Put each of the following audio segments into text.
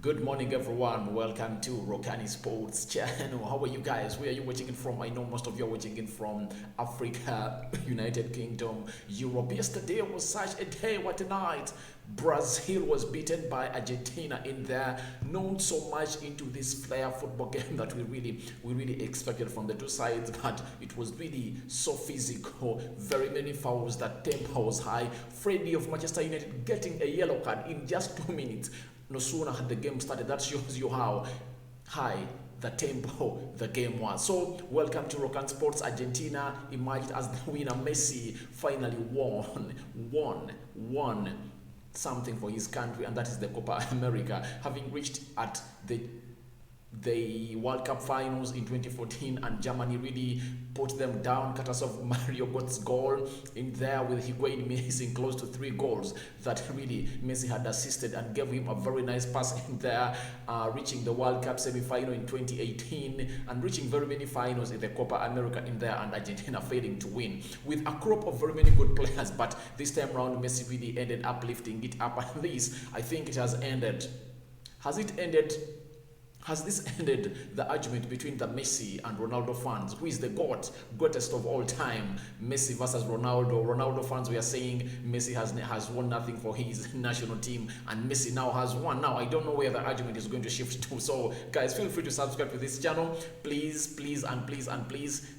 Good morning, everyone. Welcome to Rokani Sports Channel. How are you guys? Where are you watching it from? I know most of you are watching it from Africa, United Kingdom, Europe. Yesterday was such a day. What a night! Brazil was beaten by Argentina in there. Not so much into this flair football game that we really expected from the two sides, but it was really so physical. Very many fouls. That tempo was high. Freddie of Manchester United getting a yellow card in just 2 minutes. No sooner had the game started. That shows you how high the tempo the game was. So welcome to Rokan Sports. Argentina emerged as the winner. Messi finally won something for his country, and that is the Copa America, having reached at the World Cup finals in 2014, and Germany really put them down. Courtesy of Mario Götze's goal in there, with Higuain missing close to 3 goals that really Messi had assisted and gave him a very nice pass in there, reaching the World Cup semi-final in 2018 and reaching very many finals in the Copa America in there, and Argentina failing to win with a crop of very many good players. But this time around, Messi really ended up lifting it up, and this, I think, it has ended. Has this ended the argument between the Messi and Ronaldo fans? Who is the greatest of all time? Messi versus Ronaldo. Ronaldo fans were saying Messi has won nothing for his national team, and Messi now has won. Now, I don't know where the argument is going to shift to. So, guys, feel free to subscribe to this channel. Please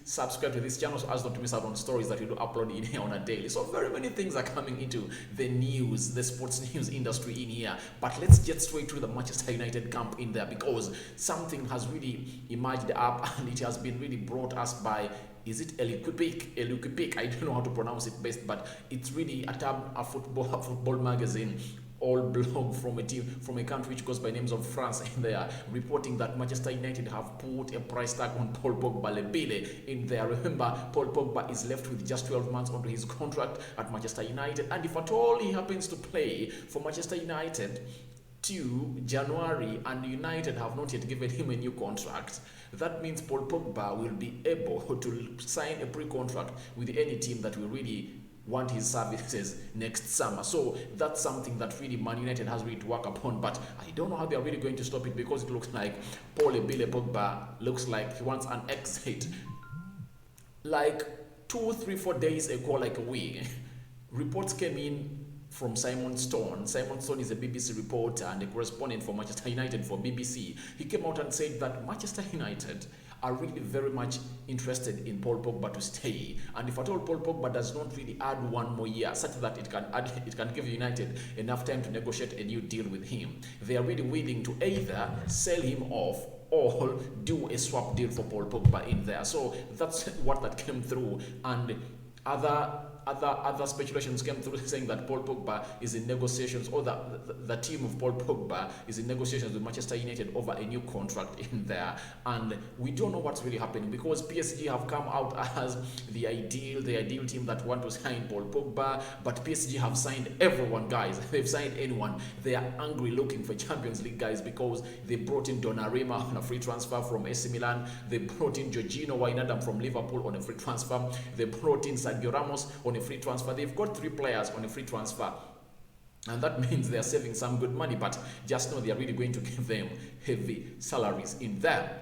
subscribe to this channel so as not to miss out on stories that we do upload in here on a daily. So, very many things are coming into the news, the sports news industry in here. But let's get straight to the Manchester United camp in there, because something has really emerged up, and it has been really brought us by, is it Elikupik? I don't know how to pronounce it best, but it's really a football magazine, all blog from a country which goes by names of France, and they are reporting that Manchester United have put a price tag on Paul Pogba Lebele in there. Remember, Paul Pogba is left with just 12 months onto his contract at Manchester United, and if at all he happens to play for Manchester United to January, and United have not yet given him a new contract, that means Paul Pogba will be able to sign a pre-contract with any team that will really want his services next summer. So that's something that really Man United has really to work upon, but I don't know how they are really going to stop it, because it looks like Paul Pogba looks like he wants an exit. Like 2, 3, 4 days ago, like a week, reports came in from Simon Stone. Simon Stone is a BBC reporter and a correspondent for Manchester United for BBC. He came out and said that Manchester United are really very much interested in Paul Pogba to stay, and if at all Paul Pogba does not really add 1 more year, such that it can give United enough time to negotiate a new deal with him, they are really willing to either sell him off or do a swap deal for Paul Pogba in there. So that's what that came through, and other speculations came through saying that Paul Pogba is in negotiations, or the team of Paul Pogba is in negotiations with Manchester United over a new contract in there, and we don't know what's really happening, because PSG have come out as the ideal team that want to sign Paul Pogba, but PSG have signed everyone, guys. They've signed anyone. They are angry looking for Champions League, guys, because they brought in Donnarumma on a free transfer from AC Milan. They brought in Jorginho Wijnaldum from Liverpool on a free transfer. They brought in Sergio Ramos on a free transfer. They've got 3 players on a free transfer, and that means they are saving some good money, but just know they are really going to give them heavy salaries in there.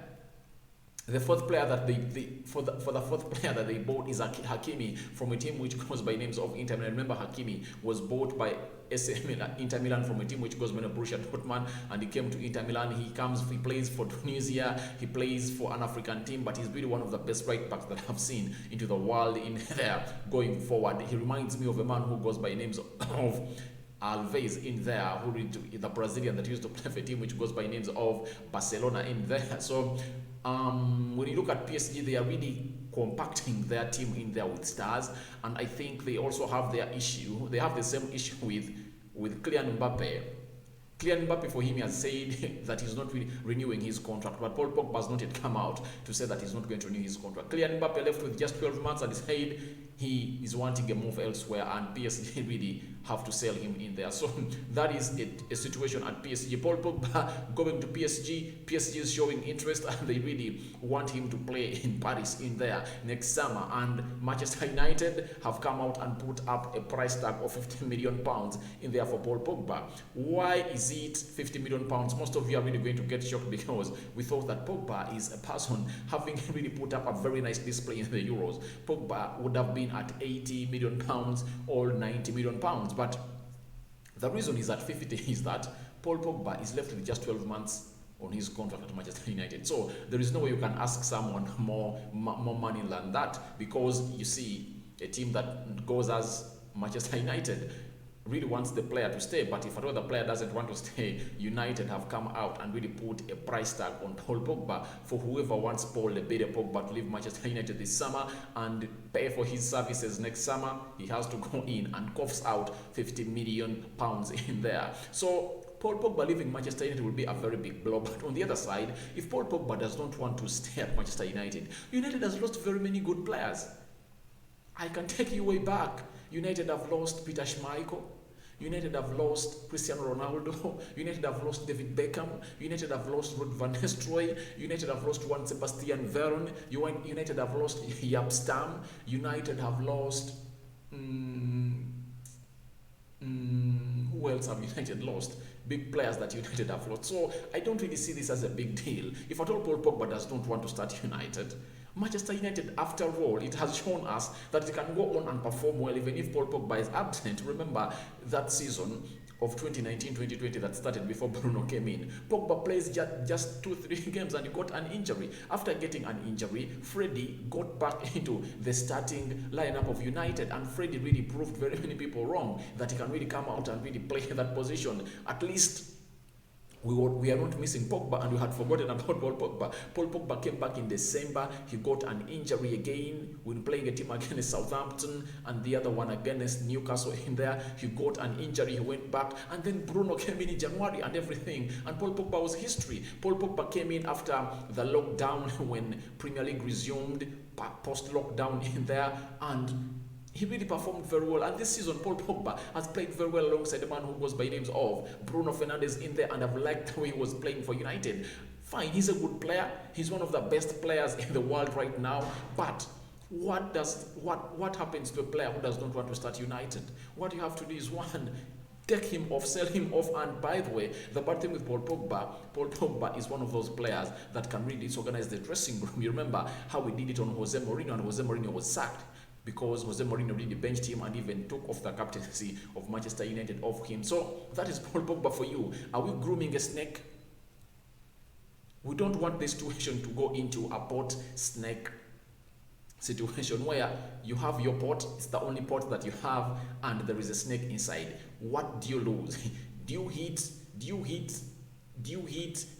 The fourth player that the fourth player that they bought is Hakimi from a team which goes by names of Inter Milan. Remember, Hakimi was bought by Inter Milan from a team which goes by Borussia Dortmund, and he came to Inter Milan. He plays for Tunisia, he plays for an African team, but he's really one of the best right backs that I've seen into the world in there going forward. He reminds me of a man who goes by names of Alves in there, who the Brazilian that used to play for a team which goes by names of Barcelona in there. So when you look at PSG, they are really compacting their team in there with stars, and I think they also have their issue. They have the same issue with Kylian Mbappe. Kylian Mbappe, for him, he has said that he's not really renewing his contract, but Paul Pogba has not yet come out to say that he's not going to renew his contract. Kylian Mbappe left with just 12 months and said he is wanting a move elsewhere, and PSG really have to sell him in there. So that is a situation at PSG. Paul Pogba going to PSG. PSG is showing interest and they really want him to play in Paris in there next summer. And Manchester United have come out and put up a price tag of £50 million in there for Paul Pogba. Why is it £50 million? Most of you are really going to get shocked because we thought that Pogba is a person having really put up a very nice display in the Euros. Pogba would have been at £80 million or £90 million. But the reason is that 50 is that Paul Pogba is left with just 12 months on his contract at Manchester United. So there is no way you can ask someone more money than that, because you see, a team that goes as Manchester United really wants the player to stay, but if at all the player doesn't want to stay, United have come out and really put a price tag on Paul Pogba for whoever wants Paul Pogba to leave Manchester United this summer and pay for his services next summer. He has to go in and coughs out £50 million in there. So Paul Pogba leaving Manchester United will be a very big blow. But on the other side, if Paul Pogba does not want to stay at Manchester United, United has lost very many good players. I can take you way back. United have lost Peter Schmeichel. United have lost Cristiano Ronaldo. United have lost David Beckham. United have lost Ruud van Nistelrooy. United have lost Juan Sebastian Veron. United have lost Jaap Stam. United have lost... who else have United lost? Big players that United have lost. So I don't really see this as a big deal. If at all Paul Pogba does not want to start United, Manchester United, after all, it has shown us that it can go on and perform well even if Paul Pogba is absent. Remember that season of 2019-2020 that started before Bruno came in. Pogba plays just 2-3 games and he got an injury. After getting an injury, Freddie got back into the starting lineup of United, and Freddie really proved very many people wrong that he can really come out and really play that position. At least we are not missing Pogba, and we had forgotten about Paul Pogba. Paul Pogba came back in December. He got an injury again when playing a team against Southampton and the other one against Newcastle in there. He got an injury. He went back, and then Bruno came in January and everything. And Paul Pogba was history. Paul Pogba came in after the lockdown when Premier League resumed, post-lockdown in there, and he really performed very well. And this season, Paul Pogba has played very well alongside the man who goes by names of Bruno Fernandes in there, and I've liked the way he was playing for United. Fine, he's a good player. He's one of the best players in the world right now. But what happens to a player who does not want to start United? What you have to do is, one, take him off, sell him off. And by the way, the bad thing with Paul Pogba is one of those players that can really disorganize the dressing room. You remember how we did it on Jose Mourinho, and Jose Mourinho was sacked because Jose Mourinho really benched him and even took off the captaincy of Manchester United off him. So that is Paul Pogba for you. Are we grooming a snake? We don't want this situation to go into a pot snake situation where you have your pot, it's the only pot that you have, and there is a snake inside. What do you lose? Do you hit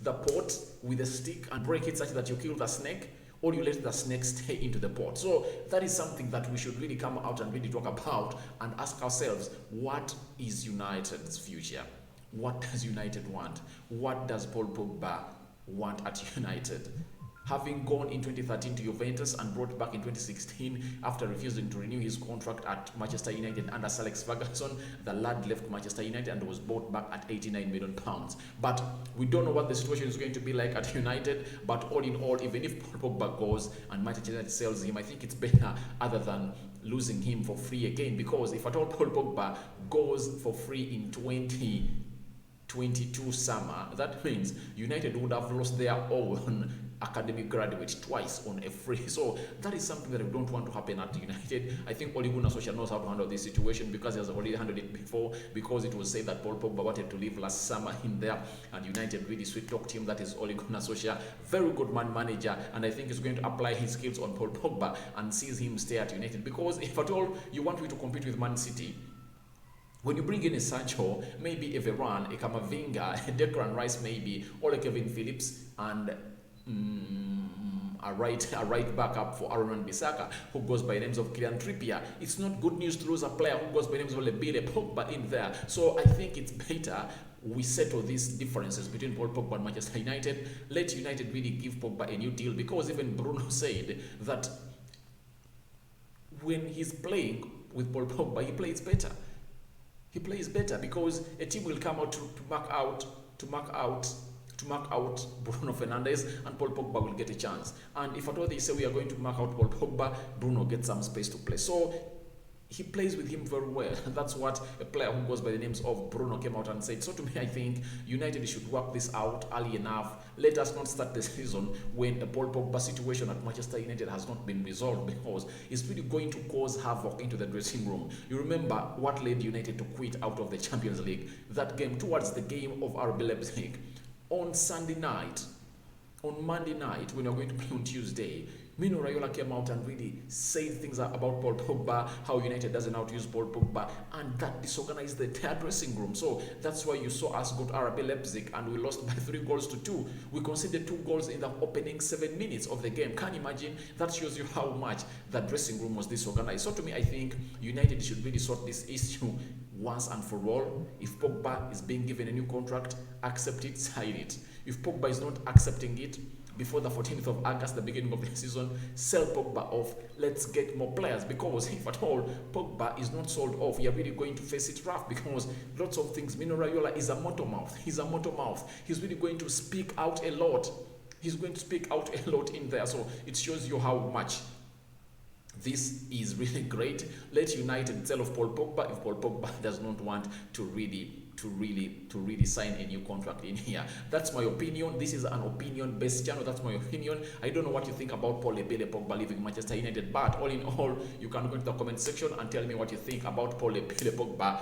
the pot with a stick and break it such that you kill the snake? Or you let the snake stay into the pot? So that is something that we should really come out and really talk about and ask ourselves, what is United's future? What does United want? What does Paul Pogba want at United? Having gone in 2013 to Juventus and brought back in 2016 after refusing to renew his contract at Manchester United under Sir Alex Ferguson, the lad left Manchester United and was bought back at £89 million. But we don't know what the situation is going to be like at United. But all in all, even if Paul Pogba goes and Manchester United sells him, I think it's better other than losing him for free again. Because if at all Paul Pogba goes for free in 2022 summer, that means United would have lost their own academic graduate twice on a free. So that is something that we don't want to happen at United. I think Ole Gunnar Solskjaer knows how to handle this situation because he has already handled it before, because it was said that Paul Pogba wanted to leave last summer in there and United really sweet talked him. That is Ole Gunnar Solskjaer, very good manager, and I think he's going to apply his skills on Paul Pogba and sees him stay at United. Because if at all you want to compete with Man City, when you bring in a Sancho, maybe a Varane, a Camavinga, a Declan Rice maybe, or a Kevin Phillips, and a right backup for Aaron Wan-Bissaka who goes by the names of Kylian Trippier. It's not good news to lose a player who goes by the names of Pogba in there. So I think it's better we settle these differences between Paul Pogba and Manchester United. Let United really give Pogba a new deal, because even Bruno said that when he's playing with Paul Pogba, he plays better. He plays better because a team will come out to mark out Bruno Fernandes, and Paul Pogba will get a chance. And if at all they say we are going to mark out Paul Pogba, Bruno gets some space to play. So he plays with him very well. That's what a player who goes by the names of Bruno came out and said. So to me, I think United should work this out early enough. Let us not start the season when a Paul Pogba situation at Manchester United has not been resolved, because it's really going to cause havoc into the dressing room. You remember what led United to quit out of the Champions League? That game, towards the game of RB Leipzig. On Sunday night, on Monday night, when you're going to play on Tuesday, Mino Raiola came out and really said things about Paul Pogba, how United doesn't know how to use Paul Pogba, and that disorganized the entire dressing room. So that's why you saw us go to RB Leipzig and we lost by 3-2. We conceded 2 goals in the opening 7 minutes of the game. Can you imagine? That shows you how much the dressing room was disorganized. So to me, I think United should really sort this issue once and for all. If Pogba is being given a new contract, accept it, sign it. If Pogba is not accepting it, before the 14th of August, the beginning of the season, sell Pogba off. Let's get more players, because if at all Pogba is not sold off, we are really going to face it rough, because lots of things. Mino Raiola is a motor mouth. He's a motor mouth. He's really going to speak out a lot. He's going to speak out a lot in there. So it shows you how much this is really great. Let United sell off Paul Pogba if Paul Pogba does not want to really sign a new contract in here. That's my opinion. This is an opinion-based channel. That's my opinion. I don't know what you think about Paul Pogba leaving Manchester United, but all in all, you can go into the comment section and tell me what you think about Paul Pogba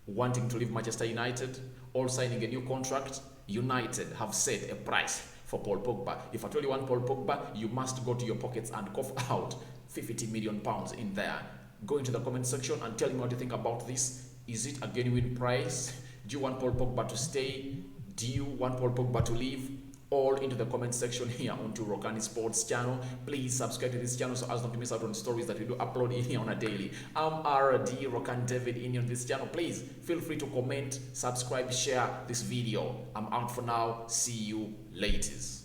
wanting to leave Manchester United or signing a new contract. United have set a price for Paul Pogba. If at all you want Paul Pogba, you must go to your pockets and cough out £50 million in there. Go into the comment section and tell me what you think about this. Is it a genuine price? Do you want Paul Pogba to stay? Do you want Paul Pogba to leave? All into the comment section here onto Rokani Sports channel. Please subscribe to this channel so as not to miss out on stories that we do upload in here on a daily. I'm RD Rokani David in on this channel. Please feel free to comment, subscribe, share this video. I'm out for now. See you later.